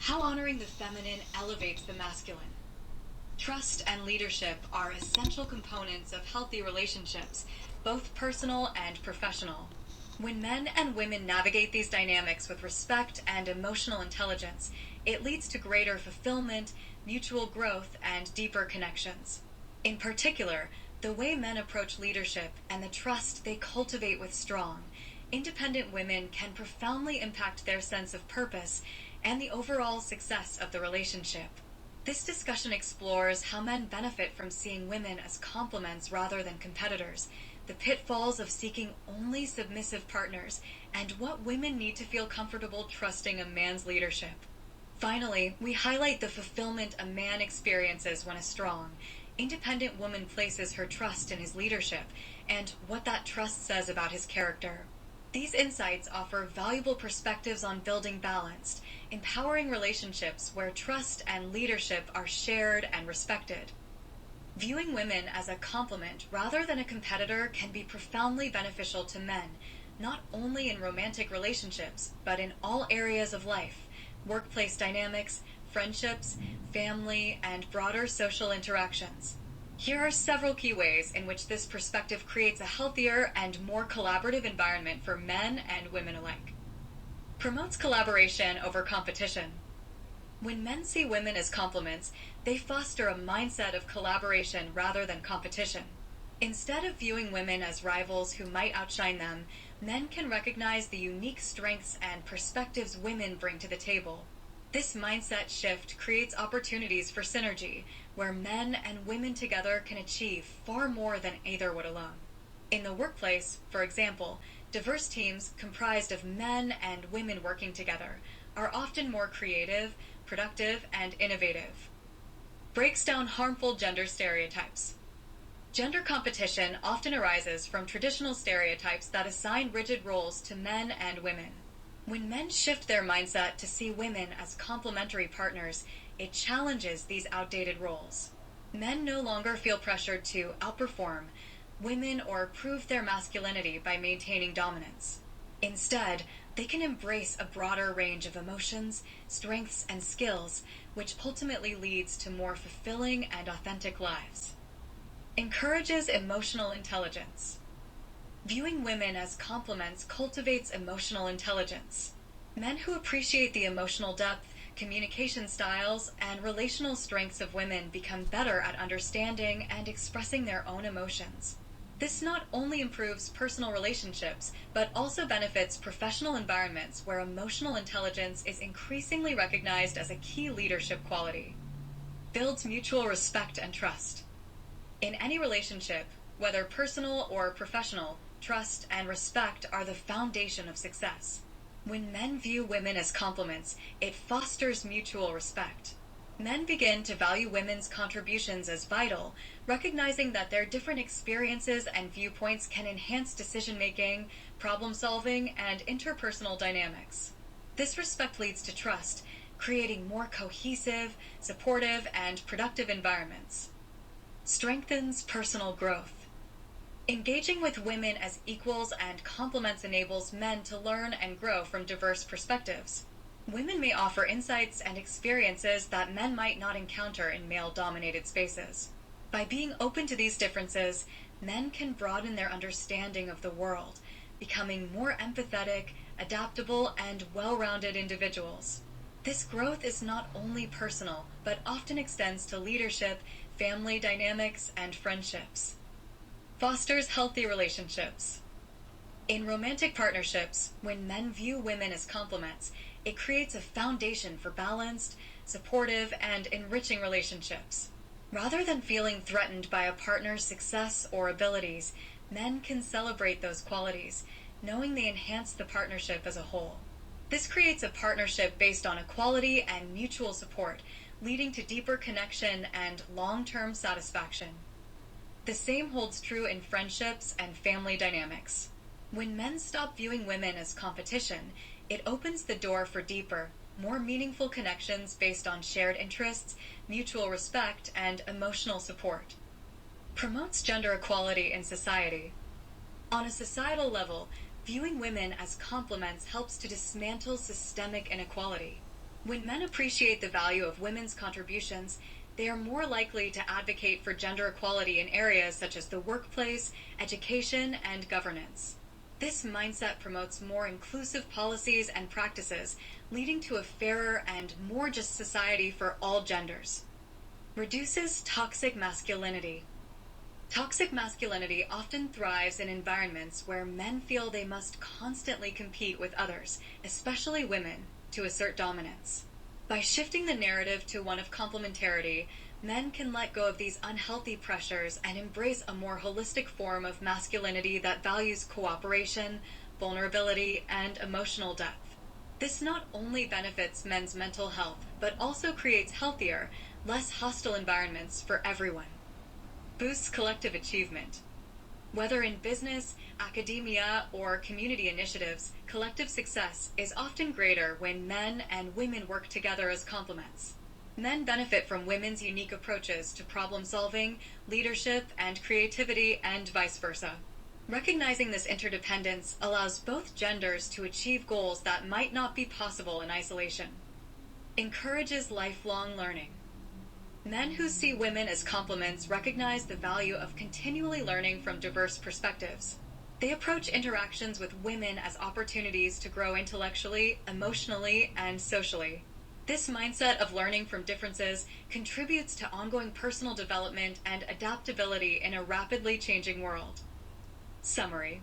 How honoring the feminine elevates the masculine. Trust and leadership are essential components of healthy relationships, both personal and professional. When men and women navigate these dynamics with respect and emotional intelligence, it leads to greater fulfillment, mutual growth, and deeper connections. In particular, the way men approach leadership and the trust they cultivate with strong, independent women can profoundly impact their sense of purpose and the overall success of the relationship. This discussion explores how men benefit from seeing women as complements rather than competitors, the pitfalls of seeking only submissive partners, and what women need to feel comfortable trusting a man's leadership. Finally, we highlight the fulfillment a man experiences when a strong, independent woman places her trust in his leadership and what that trust says about his character. These insights offer valuable perspectives on building balanced, empowering relationships where trust and leadership are shared and respected. Viewing women as a complement rather than a competitor can be profoundly beneficial to men, not only in romantic relationships, but in all areas of life: workplace dynamics, friendships, family, and broader social interactions. Here are several key ways in which this perspective creates a healthier and more collaborative environment for men and women alike. Promotes collaboration over competition. When men see women as complements, they foster a mindset of collaboration rather than competition. Instead of viewing women as rivals who might outshine them, men can recognize the unique strengths and perspectives women bring to the table. This mindset shift creates opportunities for synergy, where men and women together can achieve far more than either would alone. In the workplace, for example, diverse teams comprised of men and women working together are often more creative, productive, and innovative. Breaks down harmful gender stereotypes. Gender competition often arises from traditional stereotypes that assign rigid roles to men and women. When men shift their mindset to see women as complementary partners, it challenges these outdated roles. Men no longer feel pressured to outperform women or prove their masculinity by maintaining dominance. Instead, they can embrace a broader range of emotions, strengths, and skills, which ultimately leads to more fulfilling and authentic lives. Encourages emotional intelligence. Viewing women as complements cultivates emotional intelligence. Men who appreciate the emotional depth, communication styles, and relational strengths of women become better at understanding and expressing their own emotions. This not only improves personal relationships, but also benefits professional environments where emotional intelligence is increasingly recognized as a key leadership quality. Builds mutual respect and trust. In any relationship, whether personal or professional, trust and respect are the foundation of success. When men view women as complements, it fosters mutual respect. Men begin to value women's contributions as vital, recognizing that their different experiences and viewpoints can enhance decision-making, problem-solving, and interpersonal dynamics. This respect leads to trust, creating more cohesive, supportive, and productive environments. Strengthens personal growth. Engaging with women as equals and complements enables men to learn and grow from diverse perspectives. Women may offer insights and experiences that men might not encounter in male-dominated spaces. By being open to these differences, men can broaden their understanding of the world, becoming more empathetic, adaptable, and well-rounded individuals. This growth is not only personal, but often extends to leadership, family dynamics, and friendships. Fosters healthy relationships. In romantic partnerships, when men view women as complements, it creates a foundation for balanced, supportive, and enriching relationships. Rather than feeling threatened by a partner's success or abilities, men can celebrate those qualities, knowing they enhance the partnership as a whole. This creates a partnership based on equality and mutual support, leading to deeper connection and long-term satisfaction. The same holds true in friendships and family dynamics. When men stop viewing women as competition, it opens the door for deeper, more meaningful connections based on shared interests, mutual respect, and emotional support. Promotes gender equality in society. On a societal level, viewing women as complements helps to dismantle systemic inequality. When men appreciate the value of women's contributions, they are more likely to advocate for gender equality in areas such as the workplace, education, and governance. This mindset promotes more inclusive policies and practices, leading to a fairer and more just society for all genders. Reduces toxic masculinity. Toxic masculinity often thrives in environments where men feel they must constantly compete with others, especially women, to assert dominance. By shifting the narrative to one of complementarity, men can let go of these unhealthy pressures and embrace a more holistic form of masculinity that values cooperation, vulnerability, and emotional depth. This not only benefits men's mental health, but also creates healthier, less hostile environments for everyone. Boosts collective achievement. Whether in business, academia, or community initiatives, collective success is often greater when men and women work together as complements. Men benefit from women's unique approaches to problem solving, leadership, and creativity, and vice versa. Recognizing this interdependence allows both genders to achieve goals that might not be possible in isolation. Encourages lifelong learning. Men who see women as complements recognize the value of continually learning from diverse perspectives. They approach interactions with women as opportunities to grow intellectually, emotionally, and socially. This mindset of learning from differences contributes to ongoing personal development and adaptability in a rapidly changing world. Summary.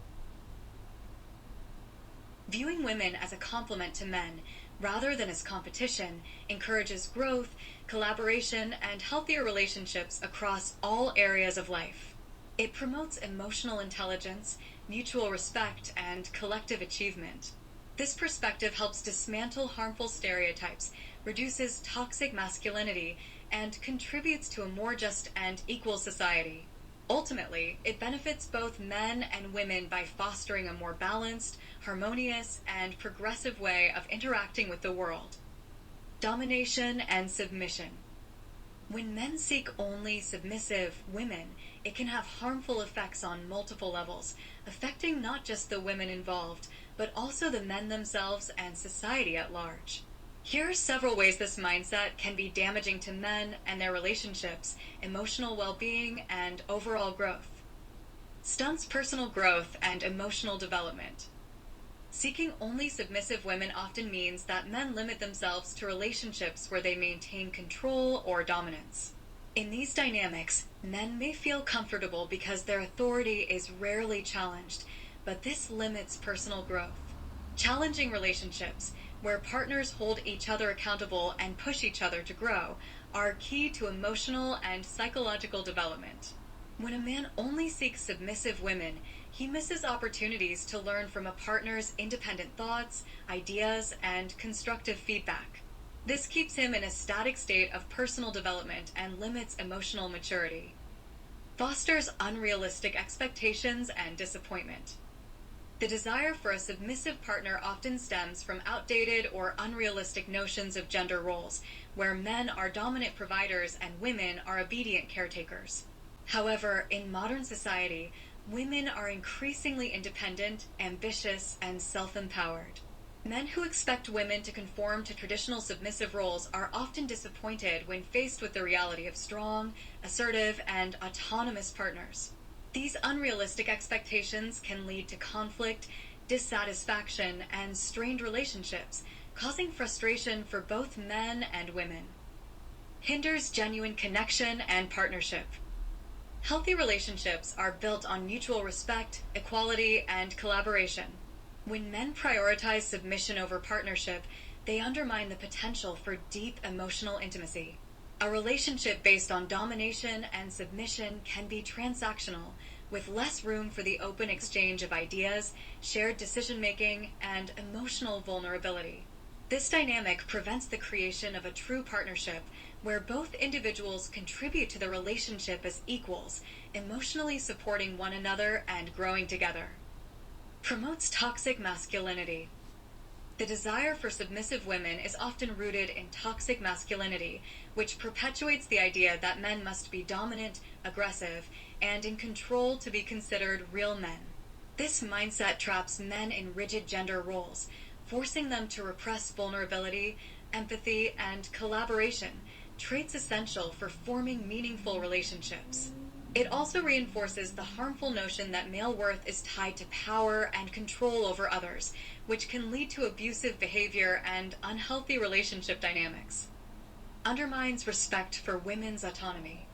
Viewing women as a complement to men, rather than as competition, encourages growth, collaboration, and healthier relationships across all areas of life. It promotes emotional intelligence, mutual respect, and collective achievement. This perspective helps dismantle harmful stereotypes, reduces toxic masculinity, and contributes to a more just and equal society. Ultimately, it benefits both men and women by fostering a more balanced, harmonious, and progressive way of interacting with the world. Domination and submission. When men seek only submissive women, it can have harmful effects on multiple levels, affecting not just the women involved, but also the men themselves and society at large. Here are several ways this mindset can be damaging to men and their relationships, emotional well-being, and overall growth. Stunts personal growth and emotional development. Seeking only submissive women often means that men limit themselves to relationships where they maintain control or dominance. In these dynamics, men may feel comfortable because their authority is rarely challenged, but this limits personal growth. Challenging relationships, where partners hold each other accountable and push each other to grow, are key to emotional and psychological development. When a man only seeks submissive women, he misses opportunities to learn from a partner's independent thoughts, ideas, and constructive feedback. This keeps him in a static state of personal development and limits emotional maturity. Fosters unrealistic expectations and disappointment. The desire for a submissive partner often stems from outdated or unrealistic notions of gender roles, where men are dominant providers and women are obedient caretakers. However, in modern society, women are increasingly independent, ambitious, and self-empowered. Men who expect women to conform to traditional submissive roles are often disappointed when faced with the reality of strong, assertive, and autonomous partners. These unrealistic expectations can lead to conflict, dissatisfaction, and strained relationships, causing frustration for both men and women. Hinders genuine connection and partnership. Healthy relationships are built on mutual respect, equality, and collaboration. When men prioritize submission over partnership, they undermine the potential for deep emotional intimacy. A relationship based on domination and submission can be transactional, with less room for the open exchange of ideas, shared decision-making, and emotional vulnerability. This dynamic prevents the creation of a true partnership where both individuals contribute to the relationship as equals, emotionally supporting one another and growing together. Promotes toxic masculinity. The desire for submissive women is often rooted in toxic masculinity, which perpetuates the idea that men must be dominant, aggressive, and in control to be considered real men. This mindset traps men in rigid gender roles, forcing them to repress vulnerability, empathy, and collaboration, traits essential for forming meaningful relationships. It also reinforces the harmful notion that male worth is tied to power and control over others, which can lead to abusive behavior and unhealthy relationship dynamics. Undermines respect for women's autonomy.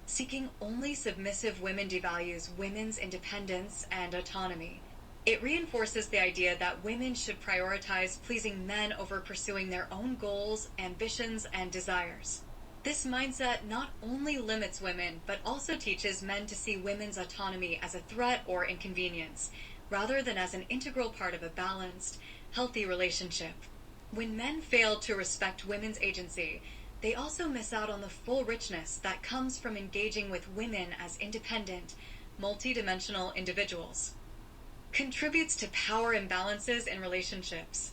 Seeking only submissive women devalues women's independence and autonomy. It reinforces the idea that women should prioritize pleasing men over pursuing their own goals, ambitions, and desires. This mindset not only limits women, but also teaches men to see women's autonomy as a threat or inconvenience, rather than as an integral part of a balanced, healthy relationship. When men fail to respect women's agency, they also miss out on the full richness that comes from engaging with women as independent, multidimensional individuals. Contributes to power imbalances in relationships.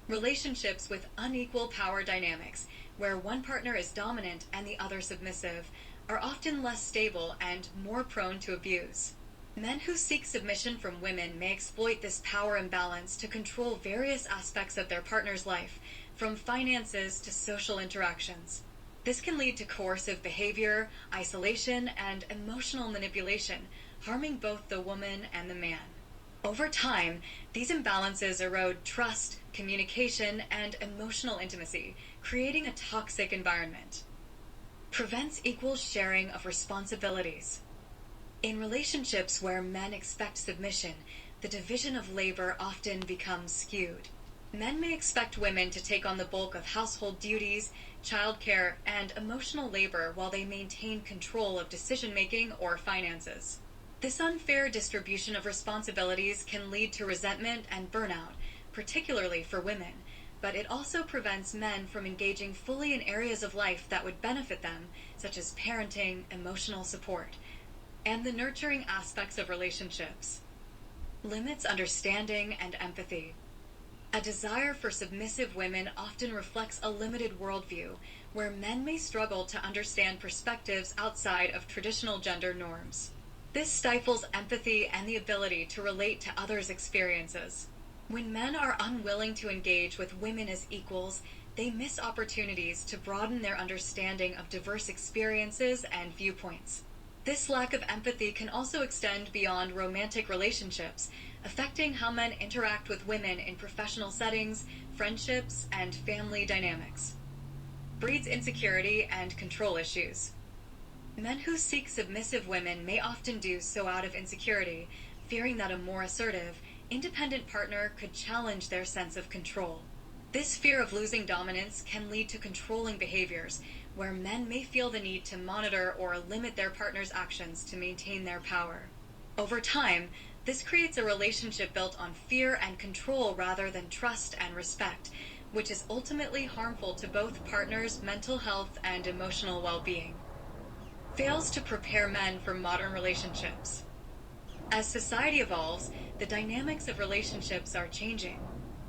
Relationships with unequal power dynamics, where one partner is dominant and the other submissive, are often less stable and more prone to abuse. Men who seek submission from women may exploit this power imbalance to control various aspects of their partner's life, from finances to social interactions. This can lead to coercive behavior, isolation, and emotional manipulation, harming both the woman and the man. Over time, these imbalances erode trust, communication, and emotional intimacy, creating a toxic environment. Prevents equal sharing of responsibilities. In relationships where men expect submission, the division of labor often becomes skewed. Men may expect women to take on the bulk of household duties, childcare, and emotional labor while they maintain control of decision-making or finances. This unfair distribution of responsibilities can lead to resentment and burnout, particularly for women, but it also prevents men from engaging fully in areas of life that would benefit them, such as parenting, emotional support, and the nurturing aspects of relationships. Limits understanding and empathy. A desire for submissive women often reflects a limited worldview, where men may struggle to understand perspectives outside of traditional gender norms. This stifles empathy and the ability to relate to others' experiences. When men are unwilling to engage with women as equals, they miss opportunities to broaden their understanding of diverse experiences and viewpoints. This lack of empathy can also extend beyond romantic relationships, affecting how men interact with women in professional settings, friendships, and family dynamics. Breeds insecurity and control issues. Men who seek submissive women may often do so out of insecurity, fearing that a more assertive, independent partner could challenge their sense of control. This fear of losing dominance can lead to controlling behaviors, where men may feel the need to monitor or limit their partner's actions to maintain their power. Over time, this creates a relationship built on fear and control rather than trust and respect, which is ultimately harmful to both partners' mental health and emotional well-being. Fails to prepare men for modern relationships. As society evolves, the dynamics of relationships are changing.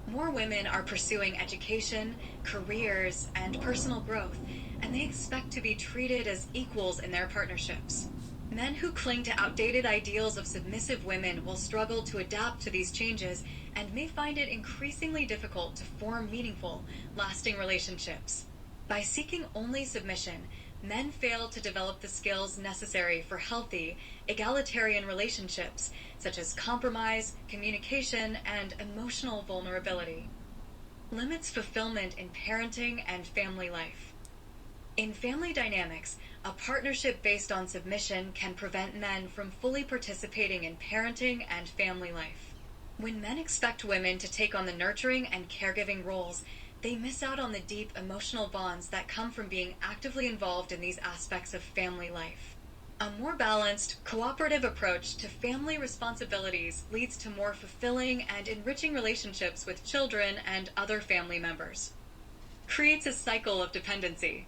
More women are pursuing education, careers, and personal growth, and they expect to be treated as equals in their partnerships. Men who cling to outdated ideals of submissive women will struggle to adapt to these changes and may find it increasingly difficult to form meaningful, lasting relationships. By seeking only submission, men fail to develop the skills necessary for healthy, egalitarian relationships, such as compromise, communication, and emotional vulnerability. Limits fulfillment in parenting and family life. In family dynamics, a partnership based on submission can prevent men from fully participating in parenting and family life. When men expect women to take on the nurturing and caregiving roles, they miss out on the deep emotional bonds that come from being actively involved in these aspects of family life. A more balanced, cooperative approach to family responsibilities leads to more fulfilling and enriching relationships with children and other family members. Creates a cycle of dependency.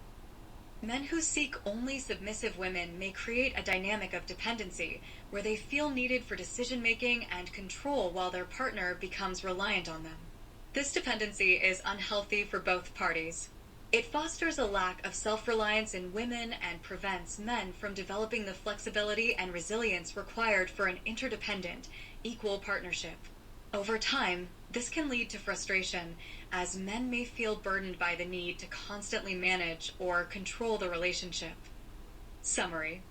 Men who seek only submissive women may create a dynamic of dependency, where they feel needed for decision-making and control while their partner becomes reliant on them. This dependency is unhealthy for both parties. It fosters a lack of self-reliance in women and prevents men from developing the flexibility and resilience required for an interdependent, equal partnership. Over time, this can lead to frustration, as men may feel burdened by the need to constantly manage or control the relationship. Summary: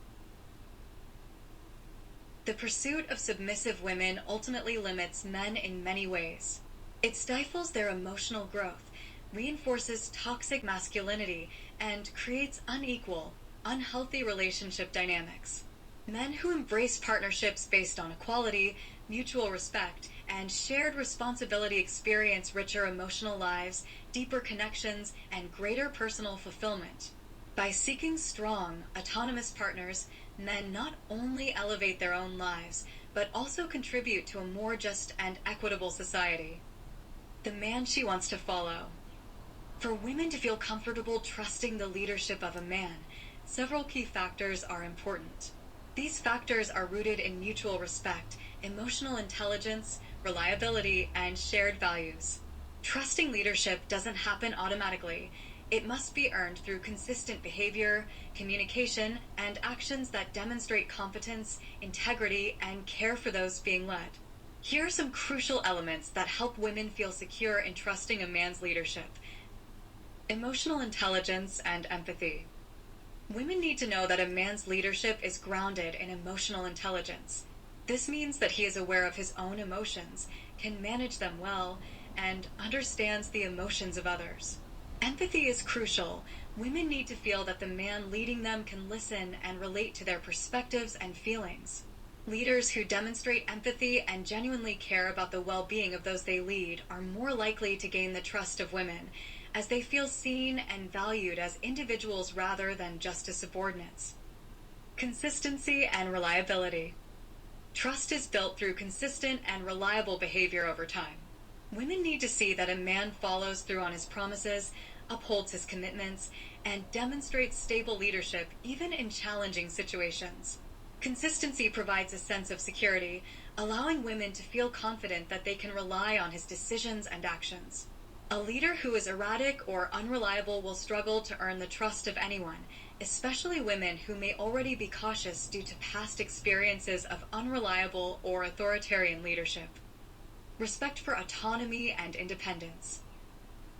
the pursuit of submissive women ultimately limits men in many ways. It stifles their emotional growth, reinforces toxic masculinity, and creates unequal, unhealthy relationship dynamics. Men who embrace partnerships based on equality, mutual respect, and shared responsibility experience richer emotional lives, deeper connections, and greater personal fulfillment. By seeking strong, autonomous partners, men not only elevate their own lives, but also contribute to a more just and equitable society. The man she wants to follow. For women to feel comfortable trusting the leadership of a man, several key factors are important. These factors are rooted in mutual respect, emotional intelligence, reliability, and shared values. Trusting leadership doesn't happen automatically. It must be earned through consistent behavior, communication, and actions that demonstrate competence, integrity, and care for those being led. Here are some crucial elements that help women feel secure in trusting a man's leadership. Emotional intelligence and empathy. Women need to know that a man's leadership is grounded in emotional intelligence. This means that he is aware of his own emotions, can manage them well, and understands the emotions of others. Empathy is crucial. Women need to feel that the man leading them can listen and relate to their perspectives and feelings. Leaders who demonstrate empathy and genuinely care about the well-being of those they lead are more likely to gain the trust of women, as they feel seen and valued as individuals rather than just as subordinates. Consistency and reliability. Trust is built through consistent and reliable behavior over time. Women need to see that a man follows through on his promises, upholds his commitments, and demonstrates stable leadership even in challenging situations. Consistency provides a sense of security, allowing women to feel confident that they can rely on his decisions and actions. A leader who is erratic or unreliable will struggle to earn the trust of anyone, especially women who may already be cautious due to past experiences of unreliable or authoritarian leadership. Respect for autonomy and independence.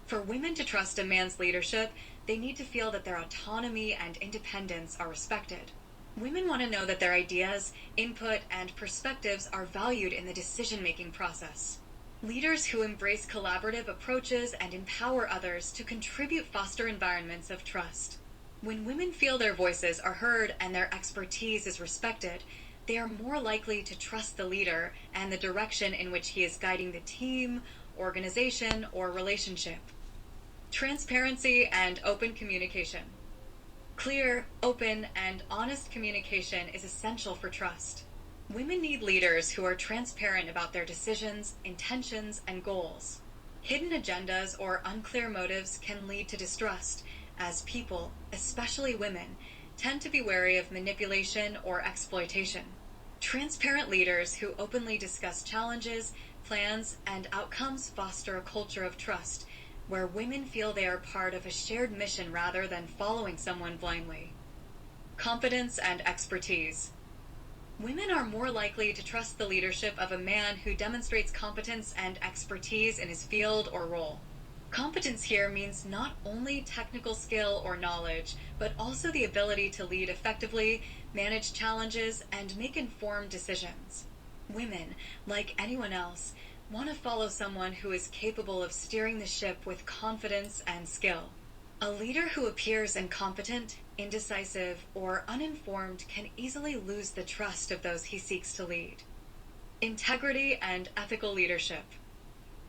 For women to trust a man's leadership, they need to feel that their autonomy and independence are respected. Women want to know that their ideas, input, and perspectives are valued in the decision-making process. Leaders who embrace collaborative approaches and empower others to contribute foster environments of trust. When women feel their voices are heard and their expertise is respected, they are more likely to trust the leader and the direction in which he is guiding the team, organization, or relationship. Transparency and open communication. Clear, open, and honest communication is essential for trust. Women need leaders who are transparent about their decisions, intentions, and goals. Hidden agendas or unclear motives can lead to distrust, as people, especially women, tend to be wary of manipulation or exploitation. Transparent leaders who openly discuss challenges, plans, and outcomes foster a culture of trust, where women feel they are part of a shared mission rather than following someone blindly. Competence and expertise. Women are more likely to trust the leadership of a man who demonstrates competence and expertise in his field or role. Competence here means not only technical skill or knowledge, but also the ability to lead effectively, manage challenges, and make informed decisions. Women, like anyone else, want to follow someone who is capable of steering the ship with confidence and skill. A leader who appears incompetent, indecisive, or uninformed can easily lose the trust of those he seeks to lead. Integrity and ethical leadership.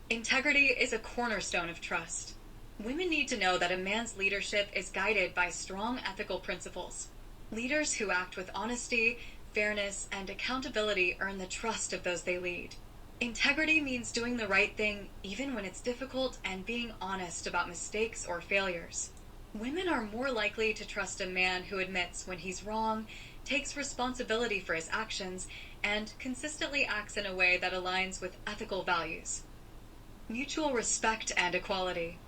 Integrity is a cornerstone of trust. Women need to know that a man's leadership is guided by strong ethical principles. Leaders who act with honesty, fairness, and accountability earn the trust of those they lead. Integrity means doing the right thing even when it's difficult and being honest about mistakes or failures. Women are more likely to trust a man who admits when he's wrong, takes responsibility for his actions, and consistently acts in a way that aligns with ethical values. Mutual respect and equality.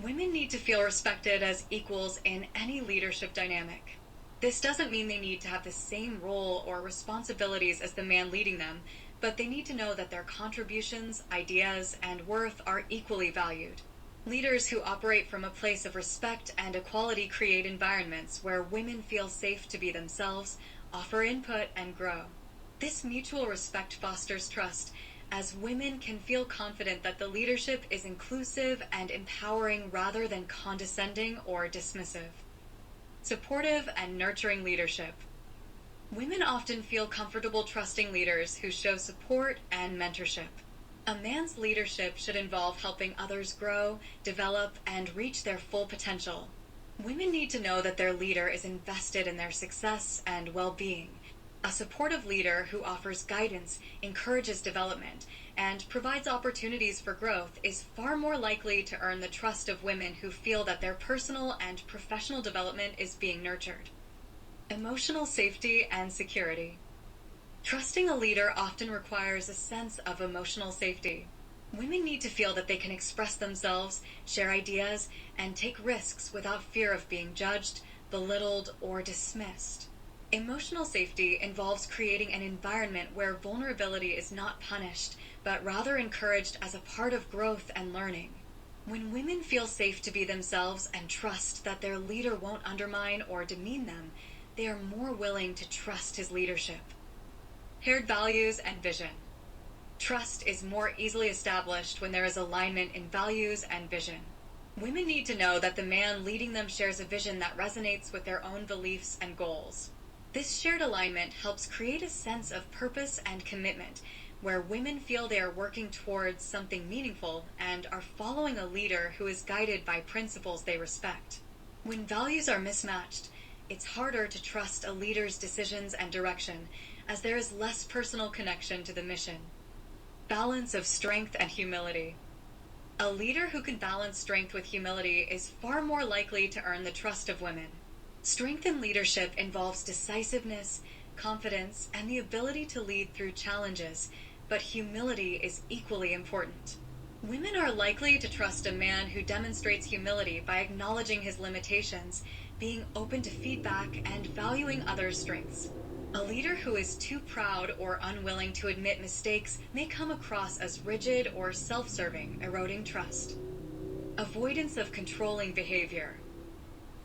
Women need to feel respected as equals in any leadership dynamic. This doesn't mean they need to have the same role or responsibilities as the man leading them, but they need to know that their contributions, ideas, and worth are equally valued. Leaders who operate from a place of respect and equality create environments where women feel safe to be themselves, offer input, and grow. This mutual respect fosters trust, as women can feel confident that the leadership is inclusive and empowering rather than condescending or dismissive. Supportive and nurturing leadership. Women often feel comfortable trusting leaders who show support and mentorship. A man's leadership should involve helping others grow, develop, and reach their full potential. Women need to know that their leader is invested in their success and well-being. A supportive leader who offers guidance, encourages development, and provides opportunities for growth is far more likely to earn the trust of women who feel that their personal and professional development is being nurtured. Emotional safety and security. Trusting a leader often requires a sense of emotional safety. Women need to feel that they can express themselves, share ideas, and take risks without fear of being judged, belittled, or dismissed. Emotional safety involves creating an environment where vulnerability is not punished, but rather encouraged as a part of growth and learning. When women feel safe to be themselves and trust that their leader won't undermine or demean them, they are more willing to trust his leadership. Shared values and vision. Trust is more easily established when there is alignment in values and vision. Women need to know that the man leading them shares a vision that resonates with their own beliefs and goals. This shared alignment helps create a sense of purpose and commitment, where women feel they are working towards something meaningful and are following a leader who is guided by principles they respect. When values are mismatched, it's harder to trust a leader's decisions and direction, as there is less personal connection to the mission. Balance of strength and humility. A leader who can balance strength with humility is far more likely to earn the trust of women. Strength in leadership involves decisiveness, confidence, and the ability to lead through challenges, but humility is equally important. Women are likely to trust a man who demonstrates humility by acknowledging his limitations, being open to feedback, and valuing others' strengths. A leader who is too proud or unwilling to admit mistakes may come across as rigid or self-serving, eroding trust. Avoidance of controlling behavior.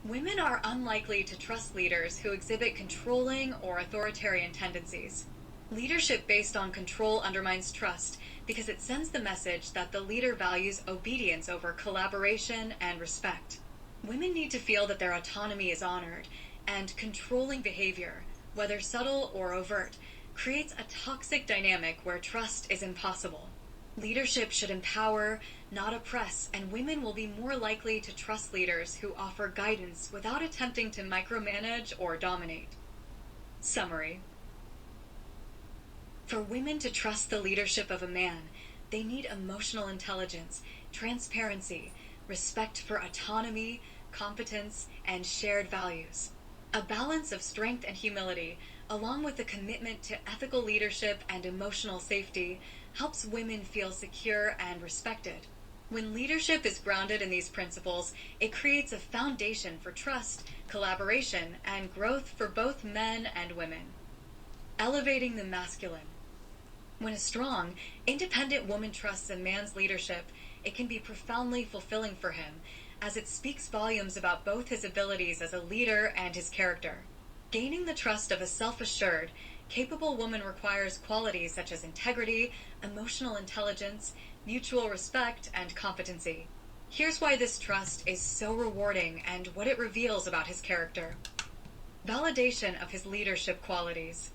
Women are unlikely to trust leaders who exhibit controlling or authoritarian tendencies. Leadership based on control undermines trust because it sends the message that the leader values obedience over collaboration and respect. Women need to feel that their autonomy is honored, and controlling behavior, whether subtle or overt, creates a toxic dynamic where trust is impossible. Leadership should empower, not oppress, and women will be more likely to trust leaders who offer guidance without attempting to micromanage or dominate. Summary. For women to trust the leadership of a man, they need emotional intelligence, transparency, respect for autonomy, competence, and shared values. A balance of strength and humility, along with a commitment to ethical leadership and emotional safety, helps women feel secure and respected. When leadership is grounded in these principles, it creates a foundation for trust, collaboration, and growth for both men and women. Elevating the masculine. When a strong, independent woman trusts a man's leadership, it can be profoundly fulfilling for him, as it speaks volumes about both his abilities as a leader and his character. Gaining the trust of a self-assured, capable woman requires qualities such as integrity, emotional intelligence, mutual respect, and competency. Here's why this trust is so rewarding and what it reveals about his character. Validation of his leadership qualities.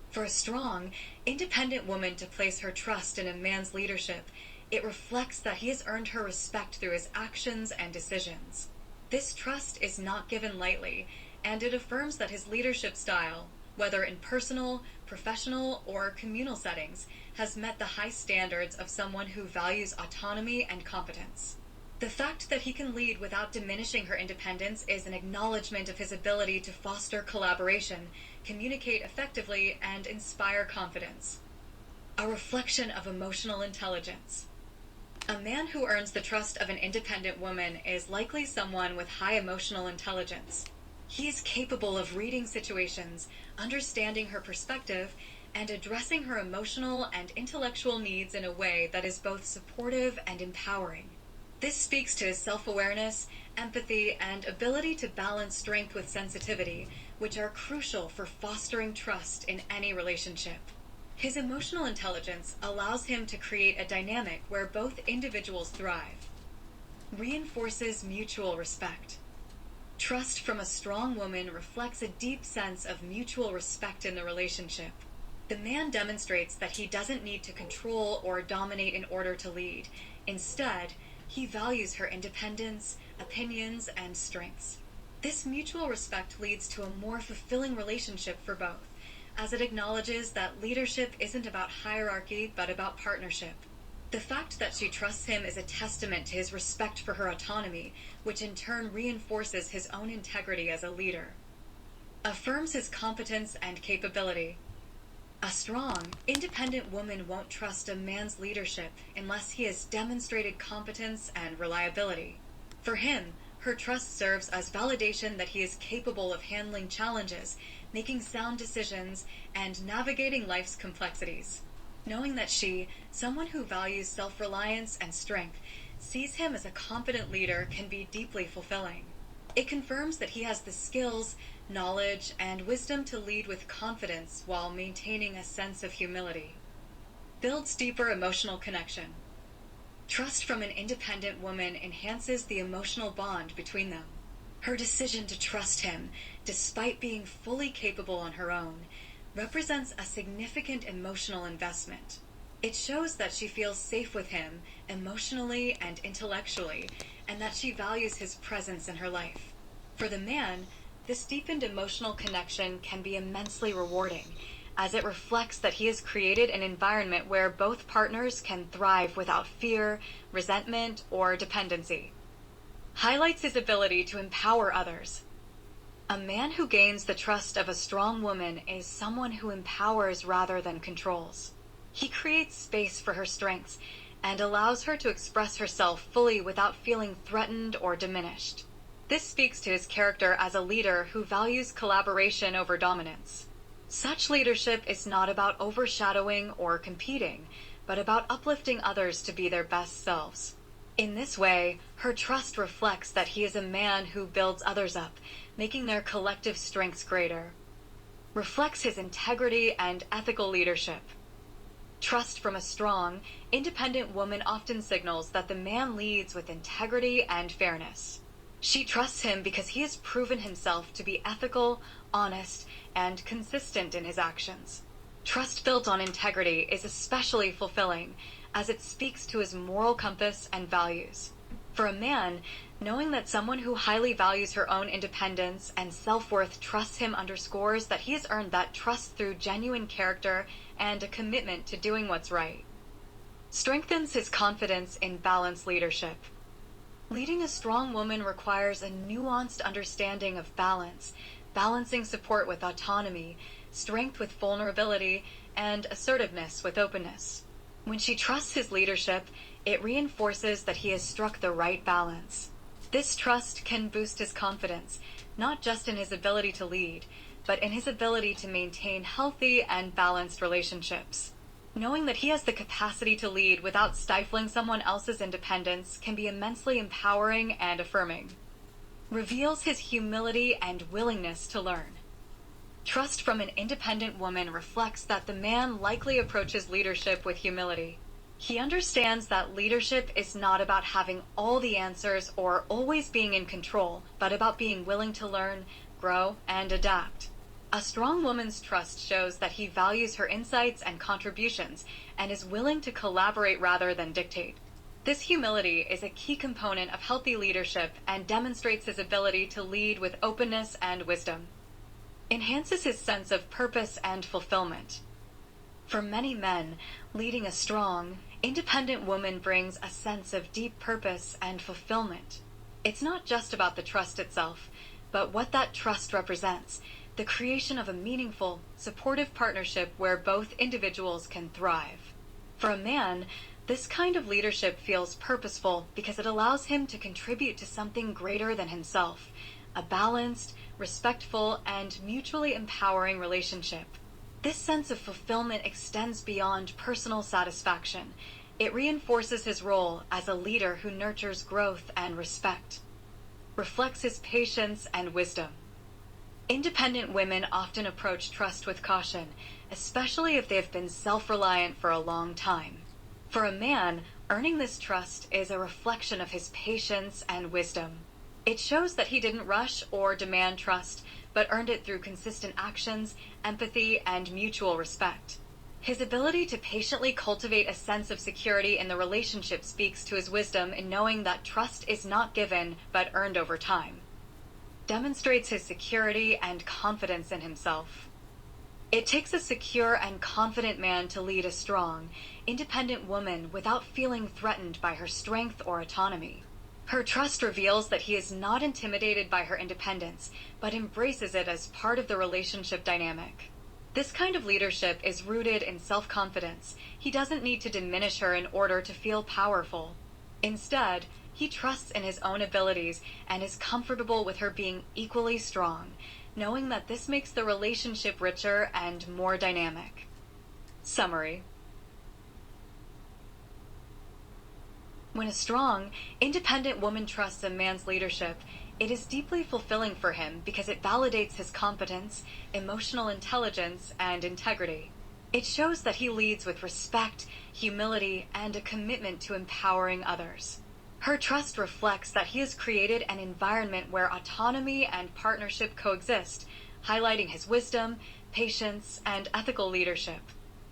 For a strong, independent woman to place her trust in a man's leadership, it reflects that he has earned her respect through his actions and decisions. This trust is not given lightly, and it affirms that his leadership style, whether in personal, professional, or communal settings, has met the high standards of someone who values autonomy and competence. The fact that he can lead without diminishing her independence is an acknowledgement of his ability to foster collaboration, communicate effectively, and inspire confidence. A reflection of emotional intelligence. A man who earns the trust of an independent woman is likely someone with high emotional intelligence. He is capable of reading situations, understanding her perspective, and addressing her emotional and intellectual needs in a way that is both supportive and empowering. This speaks to his self-awareness, empathy, and ability to balance strength with sensitivity, which are crucial for fostering trust in any relationship. His emotional intelligence allows him to create a dynamic where both individuals thrive. Reinforces mutual respect. Trust from a strong woman reflects a deep sense of mutual respect in the relationship. The man demonstrates that he doesn't need to control or dominate in order to lead. Instead, he values her independence, opinions, and strengths. This mutual respect leads to a more fulfilling relationship for both, as it acknowledges that leadership isn't about hierarchy but about partnership. The fact that she trusts him is a testament to his respect for her autonomy, which in turn reinforces his own integrity as a leader. Affirms his competence and capability. A strong, independent woman won't trust a man's leadership unless he has demonstrated competence and reliability. For him, her trust serves as validation that he is capable of handling challenges, making sound decisions, and navigating life's complexities. Knowing that she, someone who values self-reliance and strength, sees him as a competent leader can be deeply fulfilling. It confirms that he has the skills, knowledge, and wisdom to lead with confidence while maintaining a sense of humility. Builds deeper emotional connection. Trust from an independent woman enhances the emotional bond between them. Her decision to trust him, despite being fully capable on her own, represents a significant emotional investment. It shows that she feels safe with him emotionally and intellectually, and that she values his presence in her life. For the man, this deepened emotional connection can be immensely rewarding, as it reflects that he has created an environment where both partners can thrive without fear, resentment, or dependency. Highlights his ability to empower others. A man who gains the trust of a strong woman is someone who empowers rather than controls. He creates space for her strengths and allows her to express herself fully without feeling threatened or diminished. This speaks to his character as a leader who values collaboration over dominance. Such leadership is not about overshadowing or competing, but about uplifting others to be their best selves. In this way, her trust reflects that he is a man who builds others up, making their collective strengths greater. Reflects his integrity and ethical leadership. Trust from a strong, independent woman often signals that the man leads with integrity and fairness. She trusts him because he has proven himself to be ethical, honest, and consistent in his actions. Trust built on integrity is especially fulfilling, as it speaks to his moral compass and values. For a man, knowing that someone who highly values her own independence and self-worth trusts him underscores that he has earned that trust through genuine character and a commitment to doing what's right. Strengthens his confidence in balanced leadership. Leading a strong woman requires a nuanced understanding of balance, balancing support with autonomy, strength with vulnerability, and assertiveness with openness. When she trusts his leadership, it reinforces that he has struck the right balance. This trust can boost his confidence, not just in his ability to lead, but in his ability to maintain healthy and balanced relationships. Knowing that he has the capacity to lead without stifling someone else's independence can be immensely empowering and affirming. Reveals his humility and willingness to learn. Trust from an independent woman reflects that the man likely approaches leadership with humility. He understands that leadership is not about having all the answers or always being in control, but about being willing to learn, grow, and adapt. A strong woman's trust shows that he values her insights and contributions and is willing to collaborate rather than dictate. This humility is a key component of healthy leadership and demonstrates his ability to lead with openness and wisdom. Enhances his sense of purpose and fulfillment. For many men, leading a strong, independent woman brings a sense of deep purpose and fulfillment. It's not just about the trust itself, but what that trust represents, the creation of a meaningful, supportive partnership where both individuals can thrive. For a man, this kind of leadership feels purposeful because it allows him to contribute to something greater than himself, a balanced, respectful, and mutually empowering relationship. This sense of fulfillment extends beyond personal satisfaction. It reinforces his role as a leader who nurtures growth and respect, reflects his patience and wisdom. Independent women often approach trust with caution, especially if they have been self-reliant for a long time. For a man, earning this trust is a reflection of his patience and wisdom. It shows that he didn't rush or demand trust, but earned it through consistent actions, empathy, and mutual respect. His ability to patiently cultivate a sense of security in the relationship speaks to his wisdom in knowing that trust is not given, but earned over time. Demonstrates his security and confidence in himself. It takes a secure and confident man to lead a strong, independent woman without feeling threatened by her strength or autonomy. Her trust reveals that he is not intimidated by her independence, but embraces it as part of the relationship dynamic. This kind of leadership is rooted in self-confidence. He doesn't need to diminish her in order to feel powerful. Instead, he trusts in his own abilities and is comfortable with her being equally strong, knowing that this makes the relationship richer and more dynamic. Summary. When a strong, independent woman trusts a man's leadership, it is deeply fulfilling for him because it validates his competence, emotional intelligence, and integrity. It shows that he leads with respect, humility, and a commitment to empowering others. Her trust reflects that he has created an environment where autonomy and partnership coexist, highlighting his wisdom, patience, and ethical leadership.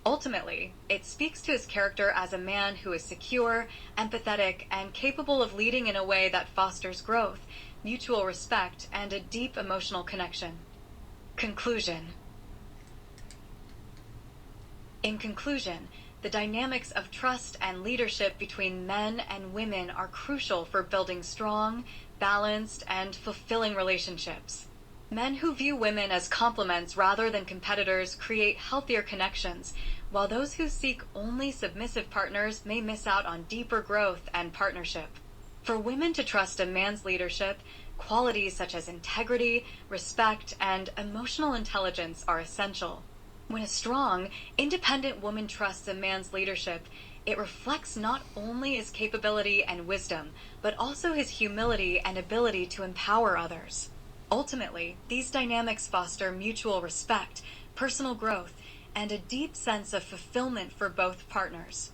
Ultimately, it speaks to his character as a man who is secure, empathetic, and capable of leading in a way that fosters growth, mutual respect, and a deep emotional connection. Conclusion. In conclusion, the dynamics of trust and leadership between men and women are crucial for building strong, balanced, and fulfilling relationships. Men who view women as complements rather than competitors create healthier connections, while those who seek only submissive partners may miss out on deeper growth and partnership. For women to trust a man's leadership, qualities such as integrity, respect, and emotional intelligence are essential. When a strong, independent woman trusts a man's leadership, it reflects not only his capability and wisdom, but also his humility and ability to empower others. Ultimately, these dynamics foster mutual respect, personal growth, and a deep sense of fulfillment for both partners.